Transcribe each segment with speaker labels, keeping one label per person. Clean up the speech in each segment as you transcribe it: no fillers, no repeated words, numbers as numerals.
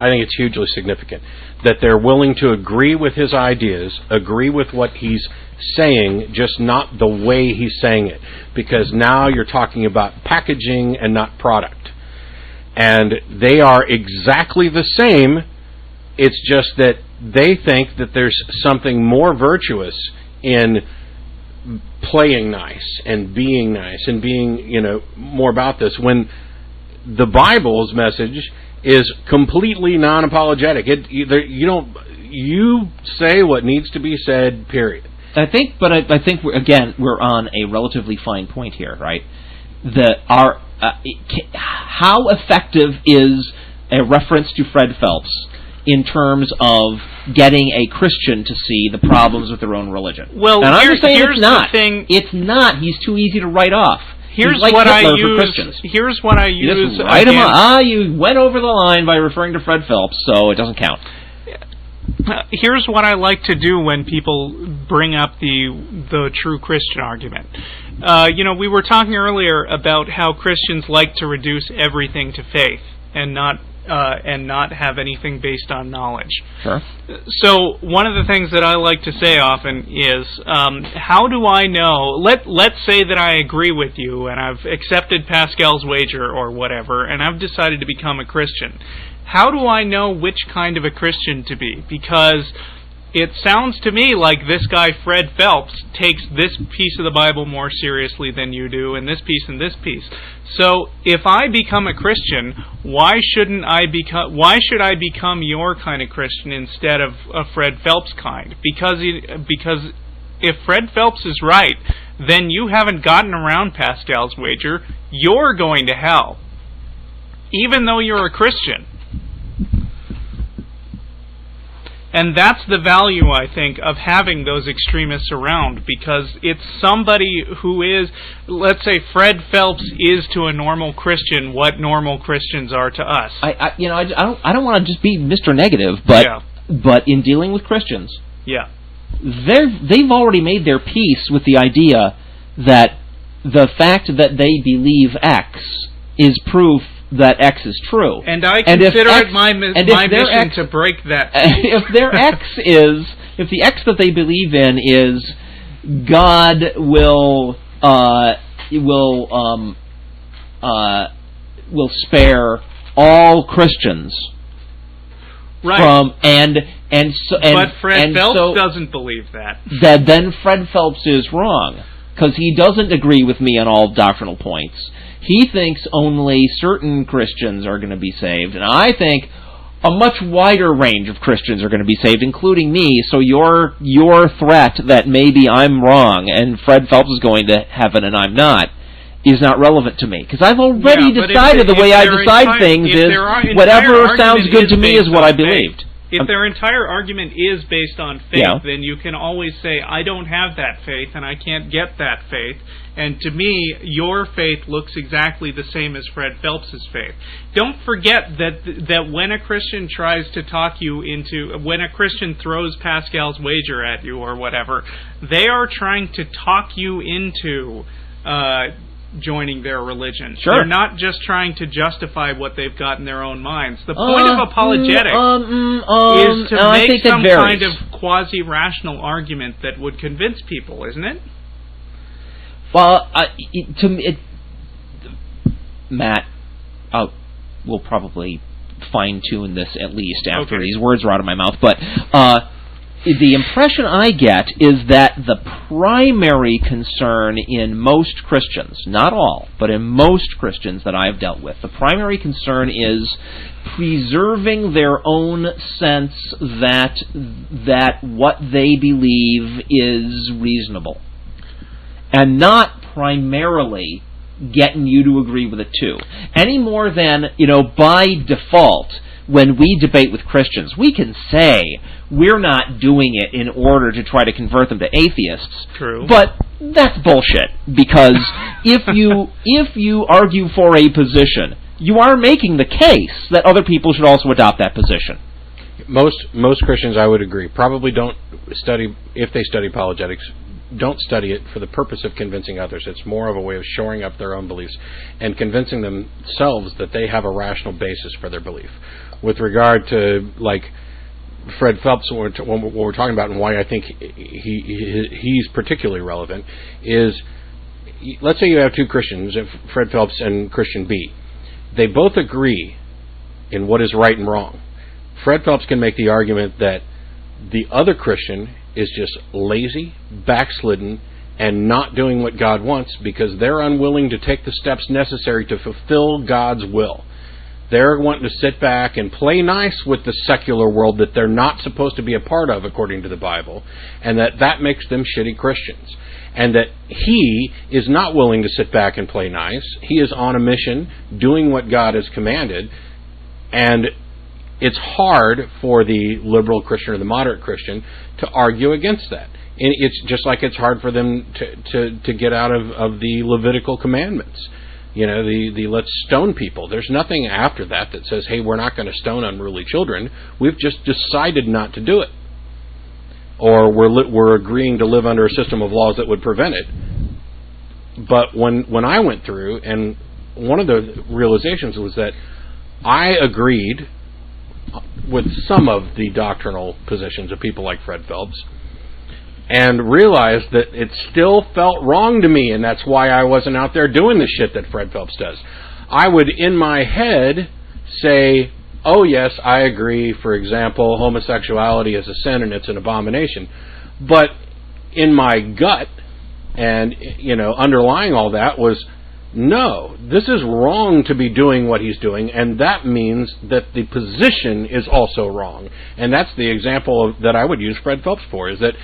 Speaker 1: I think it's hugely significant that they're willing to agree with his ideas, agree with what he's saying, just not the way he's saying it. Because now you're talking about packaging and not product. And they are exactly the same. It's just that they think that there's something more virtuous in playing nice and being more about this, when the Bible's message is completely non-apologetic. You say what needs to be said, period.
Speaker 2: I think we're on a relatively fine point here, right? How effective is a reference to Fred Phelps in terms of getting a Christian to see the problems with their own religion?
Speaker 3: Well,
Speaker 2: and
Speaker 3: here's
Speaker 2: it's not.
Speaker 3: The thing.
Speaker 2: It's not. He's too easy to write off.
Speaker 3: Here's
Speaker 2: like
Speaker 3: what
Speaker 2: Hitler
Speaker 3: I use.
Speaker 2: For Christians.
Speaker 3: Here's what I use.
Speaker 2: You just write him you went over the line by referring to Fred Phelps, so it doesn't count.
Speaker 3: Here's what I like to do when people bring up the true Christian argument. We were talking earlier about how Christians like to reduce everything to faith and not have anything based on knowledge.
Speaker 2: Sure.
Speaker 3: So one of the things that I like to say often is, how do I know? Let's say that I agree with you and I've accepted Pascal's wager or whatever, and I've decided to become a Christian. How do I know which kind of a Christian to be? Because it sounds to me like this guy Fred Phelps takes this piece of the Bible more seriously than you do, and this piece and this piece. So if I become a Christian, why should I become your kind of Christian instead of a Fred Phelps kind? Because if Fred Phelps is right, then you haven't gotten around Pascal's wager. You're going to hell, even though you're a Christian. And that's the value, I think, of having those extremists around, because it's somebody who is, let's say Fred Phelps is to a normal Christian what normal Christians are to us.
Speaker 2: I don't want to just be Mr. Negative, but in dealing with Christians, they've already made their peace with the idea that the fact that they believe X is proof that X is true.
Speaker 3: And I consider it my mission to break that.
Speaker 2: If their X is, if the X that they believe in is God will spare all Christians,
Speaker 3: right?
Speaker 2: But
Speaker 3: Fred Phelps doesn't believe that.
Speaker 2: Then Fred Phelps is wrong, because he doesn't agree with me on all doctrinal points. He thinks only certain Christians are going to be saved, and I think a much wider range of Christians are going to be saved, including me, so your threat that maybe I'm wrong and Fred Phelps is going to heaven and I'm not is not relevant to me, because I've already decided the way I decide things is whatever sounds good to me is what I believed.
Speaker 3: If their entire argument is based on faith, then you can always say, I don't have that faith and I can't get that faith. And to me, your faith looks exactly the same as Fred Phelps' faith. Don't forget that when a Christian tries to talk you into, when a Christian throws Pascal's wager at you or whatever, they are trying to talk you into joining their religion.
Speaker 2: Sure.
Speaker 3: They're not just trying to justify what they've got in their own minds. The point of apologetics is to make some kind of quasi-rational argument that would convince people, isn't it?
Speaker 2: Well, Matt, we'll probably fine-tune this at least after these words are out of my mouth, but the impression I get is that the primary concern in most Christians, not all, but in most Christians that I've dealt with, the primary concern is preserving their own sense that what they believe is reasonable, and not primarily getting you to agree with it too. Any more than, by default, when we debate with Christians, we can say we're not doing it in order to try to convert them to atheists.
Speaker 3: True.
Speaker 2: But that's bullshit, because if you argue for a position, you are making the case that other people should also adopt that position.
Speaker 1: Most Christians, I would agree, probably don't study, if they study apologetics, don't study it for the purpose of convincing others. It's more of a way of shoring up their own beliefs and convincing themselves that they have a rational basis for their belief. With regard to, like, Fred Phelps, what we're talking about and why I think he's particularly relevant is, let's say you have two Christians, Fred Phelps and Christian B. They both agree in what is right and wrong. Fred Phelps can make the argument that the other Christian is just lazy, backslidden, and not doing what God wants because they're unwilling to take the steps necessary to fulfill God's will. They're wanting to sit back and play nice with the secular world that they're not supposed to be a part of according to the Bible, and that makes them shitty Christians. And that he is not willing to sit back and play nice. He is on a mission, doing what God has commanded, and it's hard for the liberal Christian or the moderate Christian to argue against that. And it's just like it's hard for them to get out of the Levitical commandments. You know, the let's stone people. There's nothing after that says, hey, we're not going to stone unruly children. We've just decided not to do it. Or we're agreeing to live under a system of laws that would prevent it. But when I went through, and one of the realizations was that I agreed with some of the doctrinal positions of people like Fred Phelps, and realized that it still felt wrong to me, and that's why I wasn't out there doing the shit that Fred Phelps does. I would, in my head, say, oh yes, I agree, for example, homosexuality is a sin and it's an abomination. But in my gut, and, you know, underlying all that was, no, this is wrong to be doing what he's doing, and that means that the position is also wrong. And that's the example that I would use Fred Phelps for, is that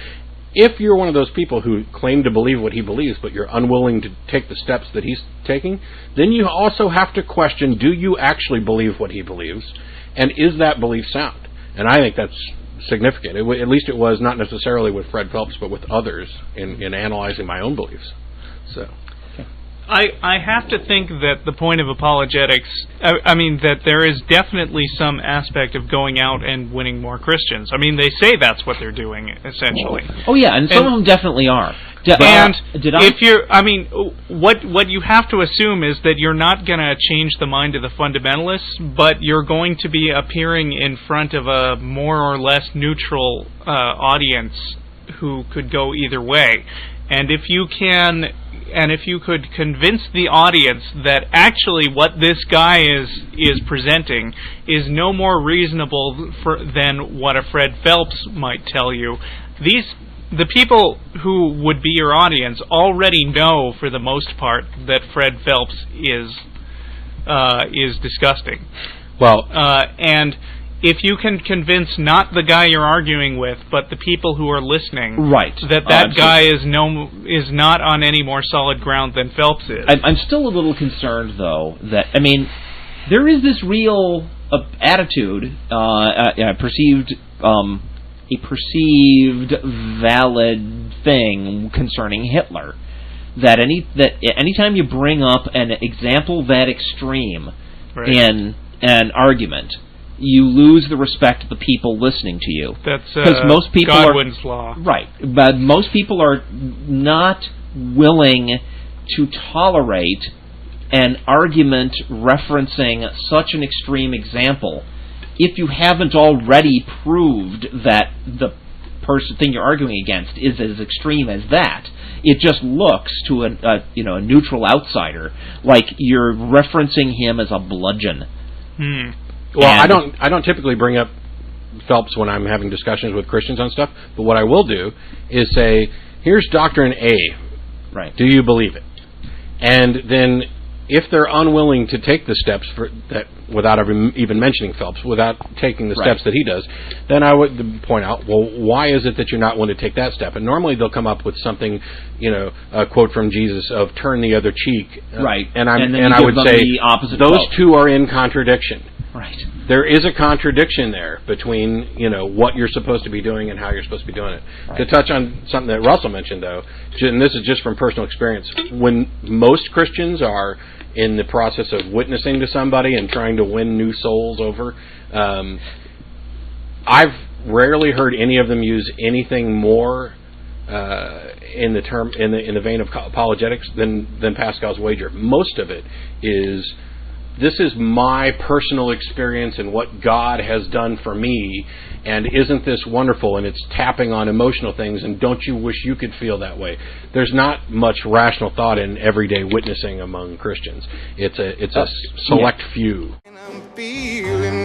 Speaker 1: if you're one of those people who claim to believe what he believes, but you're unwilling to take the steps that he's taking, then you also have to question, do you actually believe what he believes? And is that belief sound? And I think that's significant. At least it was, not necessarily with Fred Phelps, but with others in analyzing my own beliefs. So,
Speaker 3: I have to think that the point of apologetics, I mean, that there is definitely some aspect of going out and winning more Christians. I mean, they say that's what they're doing, essentially.
Speaker 2: Oh yeah, and some of them definitely are.
Speaker 3: If you're, I mean, what you have to assume is that you're not going to change the mind of the fundamentalists, but you're going to be appearing in front of a more or less neutral audience who could go either way. And if you could convince the audience that actually what this guy is presenting is no more reasonable than what a Fred Phelps might tell you, the people who would be your audience already know, for the most part, that Fred Phelps is disgusting.
Speaker 1: Well,
Speaker 3: and if you can convince not the guy you're arguing with, but the people who are listening,
Speaker 2: right,
Speaker 3: that guy is not on any more solid ground than Phelps is.
Speaker 2: I'm still a little concerned, though, that, I mean, there is this real attitude, a perceived valid thing concerning Hitler, that anytime you bring up an example that extreme in an argument, you lose the respect of the people listening to you.
Speaker 3: That's
Speaker 2: most people
Speaker 3: Godwin's law.
Speaker 2: Right. But most people are not willing to tolerate an argument referencing such an extreme example if you haven't already proved that the thing you're arguing against is as extreme as that. It just looks to a neutral outsider like you're referencing him as a bludgeon.
Speaker 1: Well, I don't typically bring up Phelps when I'm having discussions with Christians on stuff, but what I will do is say, here's Doctrine A.
Speaker 2: Right.
Speaker 1: Do you believe it? And then if they're unwilling to take the steps for that without even mentioning Phelps, without taking the steps that he does, then I would point out, well, why is it that you're not willing to take that step? And normally they'll come up with something, a quote from Jesus of "turn the other cheek."
Speaker 2: Right.
Speaker 1: And I would say those two are in contradiction.
Speaker 2: Right.
Speaker 1: There is a contradiction there between, what you're supposed to be doing and how you're supposed to be doing it. Right. To touch on something that Russell mentioned, though, and this is just from personal experience, when most Christians are in the process of witnessing to somebody and trying to win new souls over, I've rarely heard any of them use anything more in the vein of apologetics than Pascal's wager. Most of it is, this is my personal experience and what God has done for me, and isn't this wonderful? And it's tapping on emotional things, and don't you wish you could feel that way? There's not much rational thought in everyday witnessing among Christians. It's a select few.
Speaker 4: I'm feeling